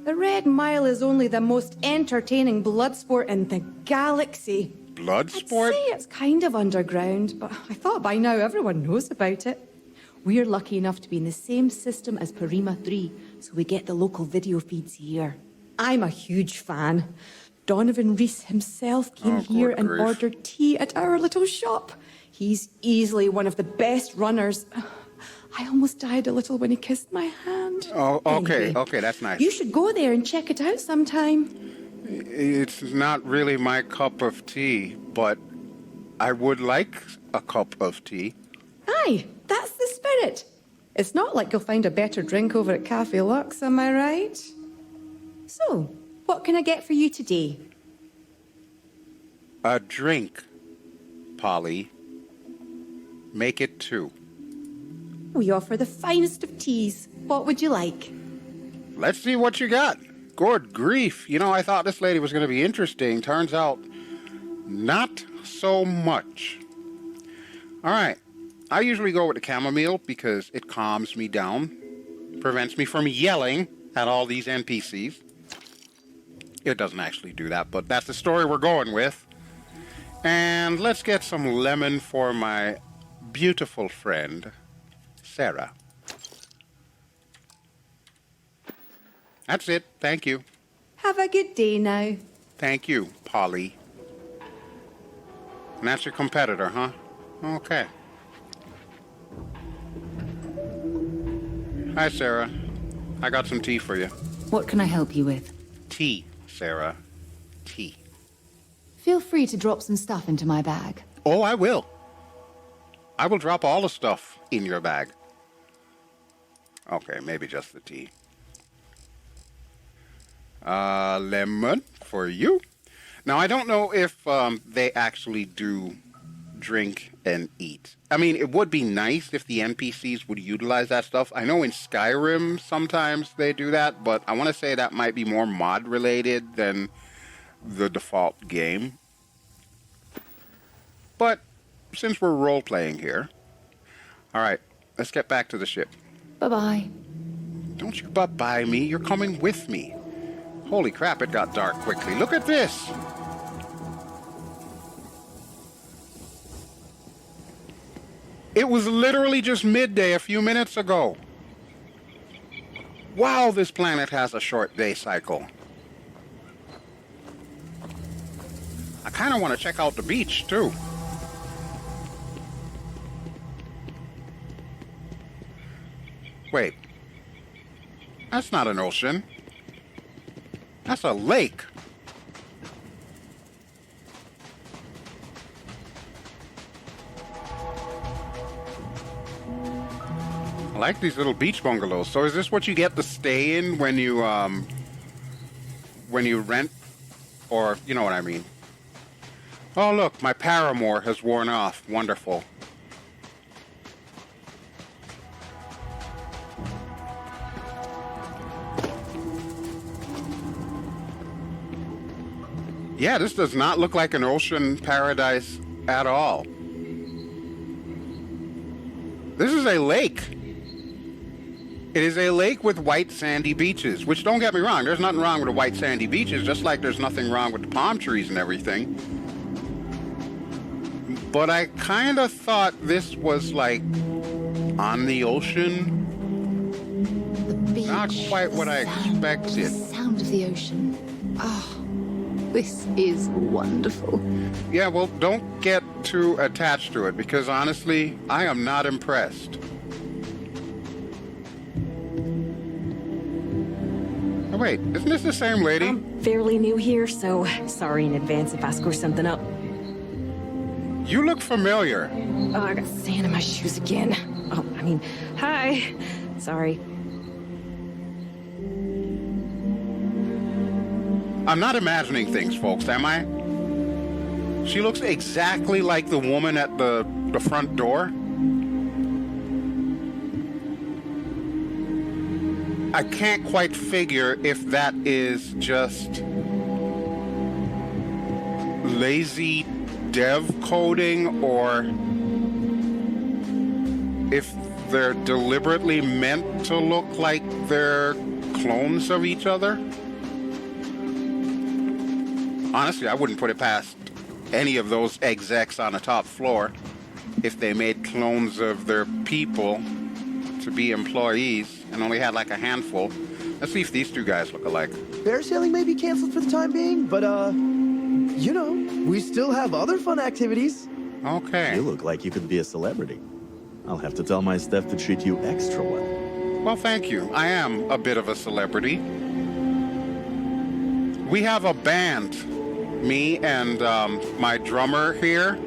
The Red Mile is only the most entertaining blood sport in the galaxy. Blood sport? I'd say it's kind of underground, but I thought by now everyone knows about it. We're lucky enough to be in the same system as Porrima II, so we get the local video feeds here. I'm a huge fan. Donovan Reese himself came here and ordered tea at our little shop. He's easily one of the best runners. I almost died a little when he kissed my hand. Oh, okay, Anyway, okay, that's nice. You should go there and check it out sometime. It's not really my cup of tea, but I would like a cup of tea. Aye, that's the spirit. It's not like you'll find a better drink over at Cafe Lux, am I right? So, what can I get for you today? A drink, Polly. Make it 2. We offer the finest of teas. What would you like? Let's see what you got. Good grief. You know, I thought this lady was going to be interesting. Turns out, not so much. All right. I usually go with the chamomile because it calms me down, prevents me from yelling at all these NPCs. It doesn't actually do that, but that's the story we're going with. And let's get some lemon for my beautiful friend, Sarah. That's it. Thank you. Have a good day now. Thank you, Polly. And that's your competitor, huh? Okay. Hi, Sarah. I got some tea for you. What can I help you with? Tea, Sarah. Tea. Feel free to drop some stuff into my bag. Oh, I will. I will drop all the stuff in your bag. Okay, maybe just the tea. Lemon for you. Now, I don't know if they actually do drink and eat. I mean, it would be nice if the NPCs would utilize that stuff. I know in Skyrim sometimes they do that, but I want to say that might be more mod related than the default game. But since we're role-playing here, all right, let's get back to the ship. Bye-bye. Don't you bye-bye me, you're coming with me. Holy crap, it got dark quickly. Look at this. It was literally just midday a few minutes ago. Wow, this planet has a short day cycle. I kind of want to check out the beach, too. Wait. That's not an ocean. That's a lake. I like these little beach bungalows. So is this what you get to stay in when you rent? Or, you know what I mean. Oh, look, my paramour has worn off. Wonderful. Yeah, this does not look like an ocean paradise at all. This is a lake. It is a lake with white sandy beaches, which, don't get me wrong, there's nothing wrong with the white sandy beaches, just like there's nothing wrong with the palm trees and everything. But I kind of thought this was like on the ocean. The beach. Not quite what I expected. The sound of the ocean. Oh, This is wonderful. Yeah, well, don't get too attached to it, because honestly, I am not impressed. Oh, wait, isn't this the same lady? I'm fairly new here, so sorry in advance if I screw something up. You look familiar. Oh, I got sand in my shoes again. Oh, I mean, hi. Sorry. I'm not imagining things, folks, am I? She looks exactly like the woman at the front door. I can't quite figure if that is just lazy dev coding or if they're deliberately meant to look like they're clones of each other. Honestly, I wouldn't put it past any of those execs on the top floor if they made clones of their people to be employees and only had like a handful. Let's see if these two guys look alike. Bear sailing may be canceled for the time being, but you know, we still have other fun activities. Okay. You look like you could be a celebrity. I'll have to tell my staff to treat you extra well. Well, thank you. I am a bit of a celebrity. We have a band, me and my drummer here.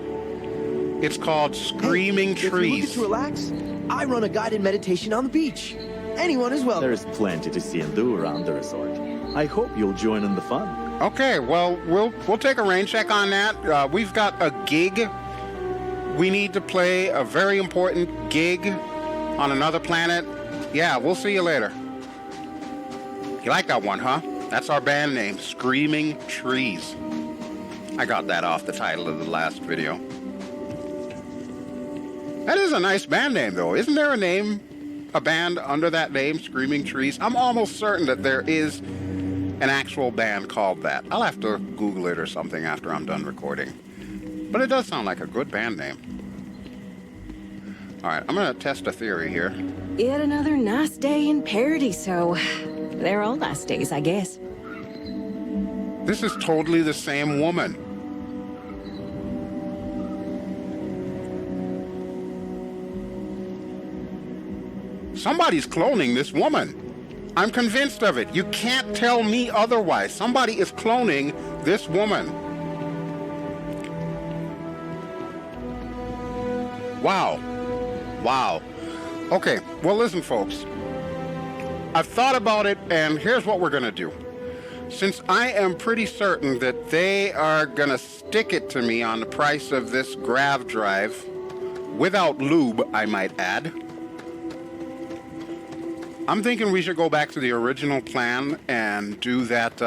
It's called Screaming Trees. If you're looking to relax, I run a guided meditation on the beach. Anyone is welcome. There's plenty to see and do around the resort. I hope you'll join in the fun. Okay, well, we'll take a rain check on that. We've got a gig. We need to play a very important gig on another planet. Yeah, we'll see you later. You like that one, huh? That's our band name, Screaming Trees. I got that off the title of the last video. That is a nice band name, though. Isn't there a band under that name, Screaming Trees? I'm almost certain that there is an actual band called that. I'll have to Google it or something after I'm done recording. But it does sound like a good band name. All right, I'm going to test a theory here. Yet another nice day in Paradiso. They're all last days, I guess. This is totally the same woman. Somebody's cloning this woman. I'm convinced of it. You can't tell me otherwise. Somebody is cloning this woman. Wow. Wow. Okay, well, listen, folks. I've thought about it, and here's what we're going to do. Since I am pretty certain that they are going to stick it to me on the price of this grav drive, without lube, I might add, I'm thinking we should go back to the original plan and do that,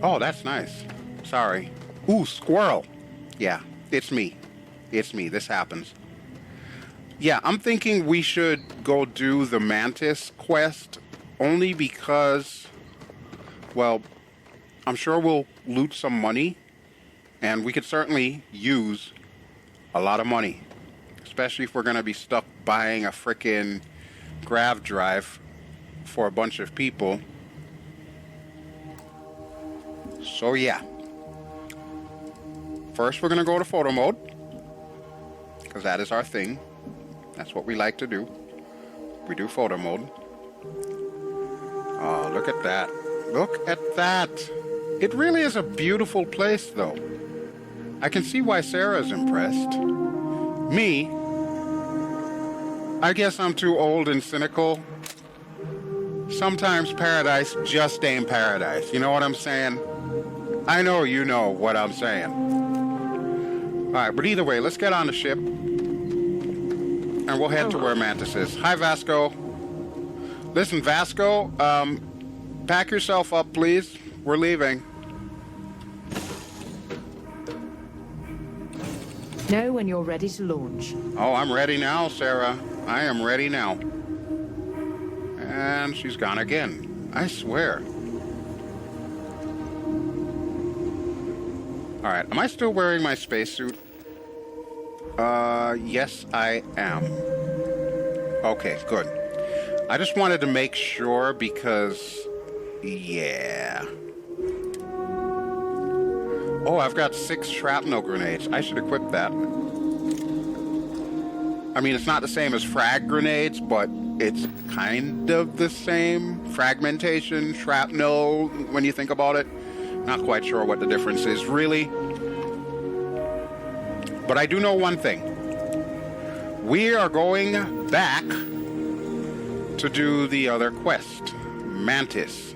Oh, that's nice. Sorry. Ooh, squirrel. Yeah, it's me. It's me. This happens. Yeah, I'm thinking we should go do the Mantis quest only because, well, I'm sure we'll loot some money, and we could certainly use a lot of money, especially if we're going to be stuck buying a frickin' grav drive for a bunch of people. So yeah. First, we're going to go to photo mode, because that is our thing. That's what we like to do. We do photo mode. Oh, look at that. Look at that. It really is a beautiful place, though. I can see why Sarah's impressed. Me, I guess I'm too old and cynical. Sometimes paradise just ain't paradise. You know what I'm saying? I know you know what I'm saying. All right, but either way, let's get on the ship. And we'll head to where Mantis is. Hi, Vasco. Listen, Vasco, pack yourself up, please. We're leaving. Know when you're ready to launch. Oh, I'm ready now, Sarah. I am ready now. And she's gone again. I swear. All right, am I still wearing my spacesuit? Yes, I am. Okay, good. I just wanted to make sure because, yeah. Oh, I've got 6 shrapnel grenades. I should equip that. I mean, it's not the same as frag grenades, but it's kind of the same. Fragmentation, shrapnel, when you think about it. Not quite sure what the difference is, really. But I do know one thing. We are going back to do the other quest, Mantis.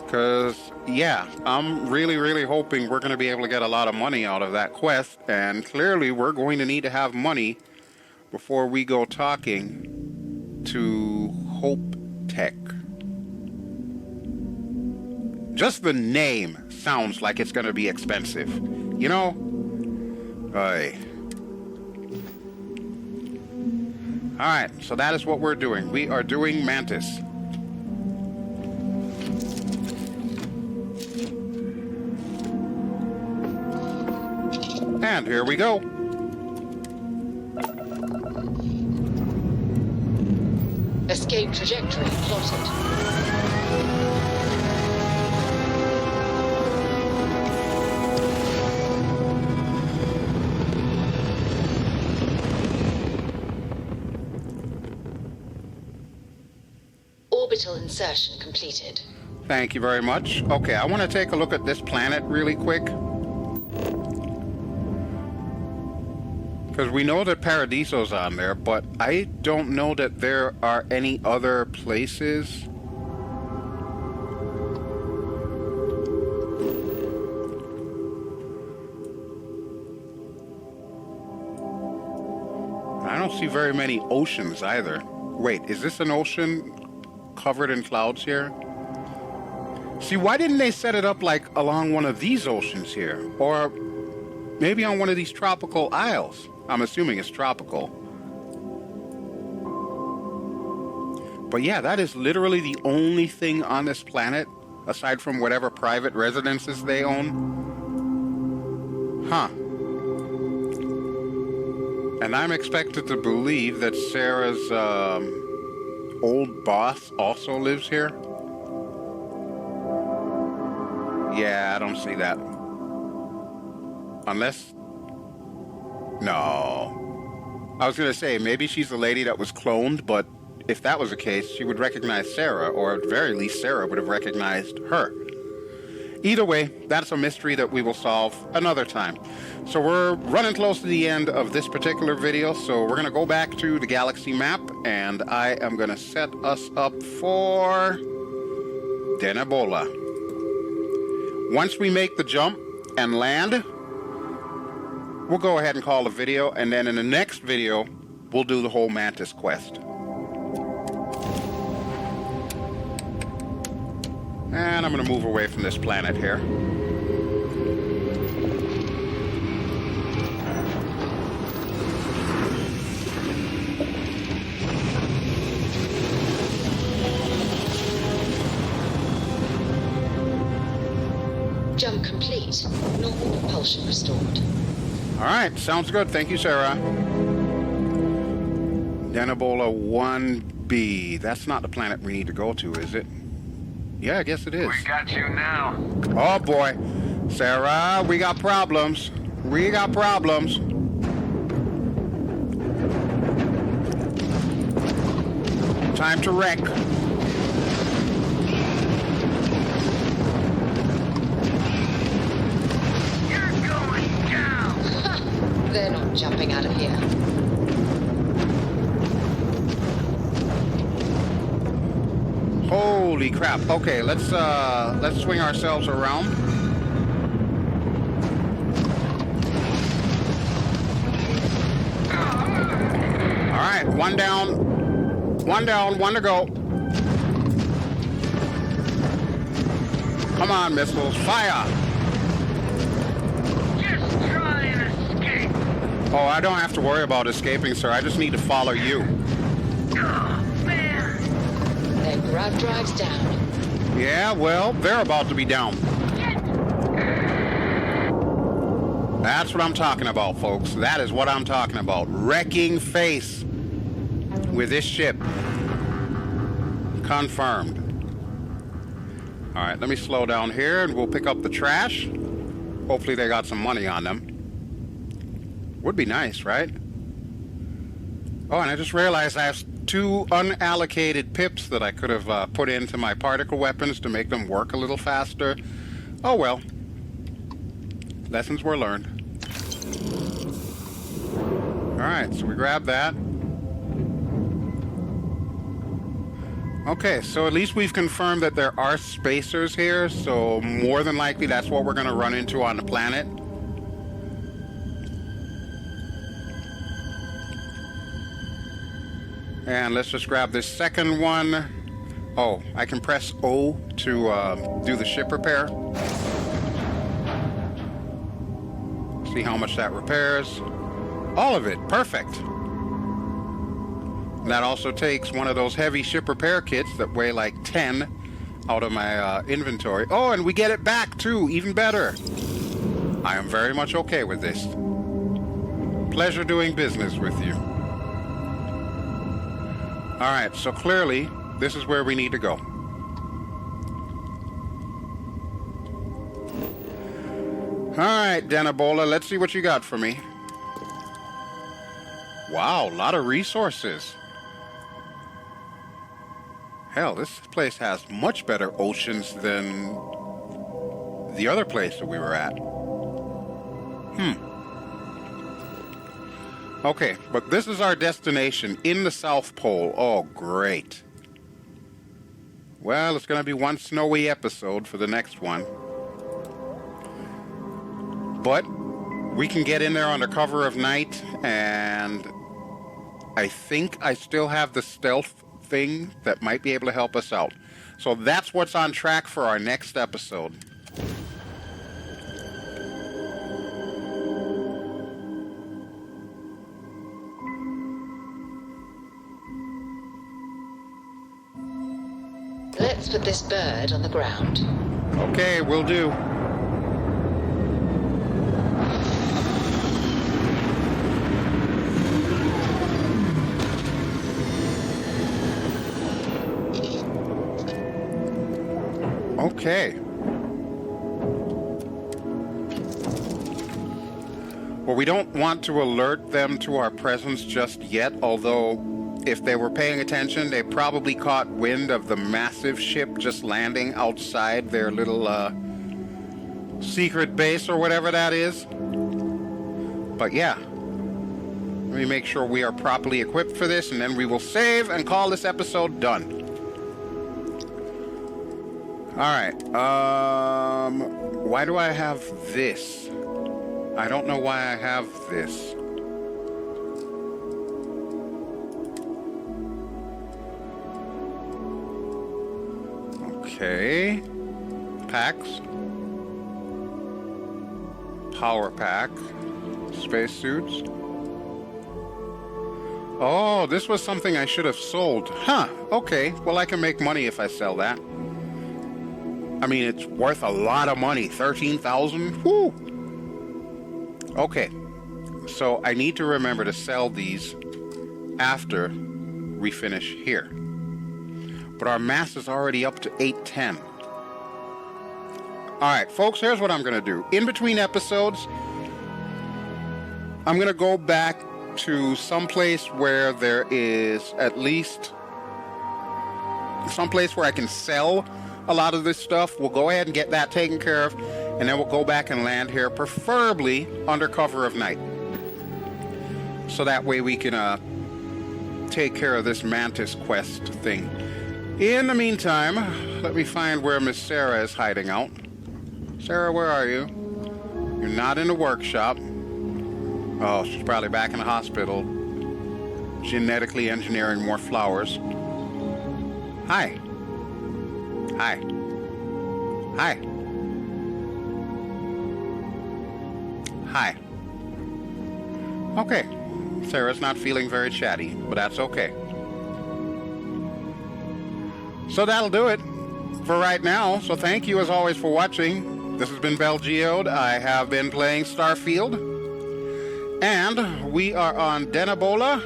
Because, yeah, I'm really hoping we're going to be able to get a lot of money out of that quest. And clearly, we're going to need to have money before we go talking to Hope Tech. Just the name sounds like it's going to be expensive. You know? Aye. Alright, so that is what we're doing. We are doing Mantis. And here we go. Escape trajectory plotted. Orbital insertion completed. Thank you very much. Okay, I want to take a look at this planet really quick. Because we know that Paradiso's on there, but I don't know that there are any other places. I don't see very many oceans either. Wait, is this an ocean covered in clouds here? See, why didn't they set it up like along one of these oceans here? Or maybe on one of these tropical isles? I'm assuming it's tropical. But yeah, that is literally the only thing on this planet, aside from whatever private residences they own. Huh. And I'm expected to believe that Sarah's old boss also lives here. Yeah, I don't see that. Unless... No. I was going to say, maybe she's the lady that was cloned, but if that was the case, she would recognize Sarah, or at the very least, Sarah would have recognized her. Either way, that's a mystery that we will solve another time. So we're running close to the end of this particular video, so we're going to go back to the galaxy map, and I am going to set us up for Denebola. Once we make the jump and land, we'll go ahead and call the video, and then in the next video, we'll do the whole Mantis quest. And I'm going to move away from this planet here. Jump complete. Normal propulsion restored. All right, sounds good. Thank you, Sarah. Denebola 1B. That's not the planet we need to go to, is it? Yeah, I guess it is. We got you now. Oh, boy. Sarah, we got problems. We got problems. Time to wreck. You're going down. They're not jumping out of here. Holy crap. Okay, let's swing ourselves around. All right, one down, one to go. Come on, missiles, fire! Just try and escape. Oh, I don't have to worry about escaping, sir. I just need to follow you. Their grav drive's down. Yeah, well, they're about to be down. That's what I'm talking about, folks. That is what I'm talking about. Wrecking face with this ship. Confirmed. All right, let me slow down here and we'll pick up the trash. Hopefully they got some money on them. Would be nice, right? Oh, and I just realized I have 2 unallocated pips that I could have put into my particle weapons to make them work a little faster. Oh well. Lessons were learned. Alright, so we grab that. Okay, so at least we've confirmed that there are spacers here, so more than likely that's what we're going to run into on the planet. And let's just grab this second one. Oh, I can press O to do the ship repair. See how much that repairs. All of it, perfect. And that also takes one of those heavy ship repair kits that weigh like 10 out of my inventory. Oh, and we get it back too, even better. I am very much okay with this. Pleasure doing business with you. Alright, so clearly, this is where we need to go. Alright, Denebola, let's see what you got for me. Wow, a lot of resources. Hell, this place has much better oceans than the other place that we were at. Okay, but this is our destination in the South Pole. Oh, great. Well, it's going to be one snowy episode for the next one. But we can get in there under cover of night, and I think I still have the stealth thing that might be able to help us out. So that's what's on track for our next episode. Let's put this bird on the ground. Okay, will do. Okay. Well, we don't want to alert them to our presence just yet, although if they were paying attention, they probably caught wind of the massive ship just landing outside their little secret base or whatever that is. But yeah, let me make sure we are properly equipped for this, and then we will save and call this episode done. Alright, why do I have this? I don't know why I have this. Okay. Packs. Power pack. Spacesuits. Oh, this was something I should have sold. Huh, okay. Well, I can make money if I sell that. I mean, it's worth a lot of money. 13,000? Woo! Okay. So I need to remember to sell these after we finish here. But our mass is already up to 810. Alright, folks, here's what I'm going to do. In between episodes, I'm going to go back to some place where there is at least some place where I can sell a lot of this stuff. We'll go ahead and get that taken care of, and then we'll go back and land here, preferably under cover of night. So that way we can take care of this Mantis quest thing. In the meantime, let me find where Miss Sarah is hiding out. Sarah, where are you? You're not in the workshop. Oh, she's probably back in the hospital, genetically engineering more flowers. Hi. Hi. Hi. Hi. Okay. Sarah's not feeling very chatty, but that's okay. So that'll do it for right now. So thank you as always for watching. This has been BelGeode. I have been playing Starfield. And we are on Denebola.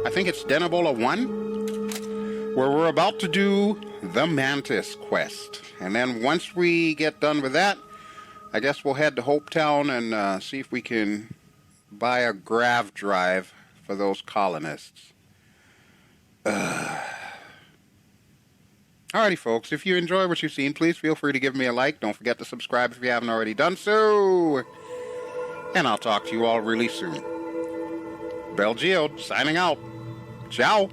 I think it's Denebola 1. Where we're about to do the Mantis quest. And then once we get done with that, I guess we'll head to Hopetown and see if we can buy a grav drive for those colonists. Alrighty, folks, if you enjoy what you've seen, please feel free to give me a like. Don't forget to subscribe if you haven't already done so. And I'll talk to you all really soon. BelGeode, signing out. Ciao.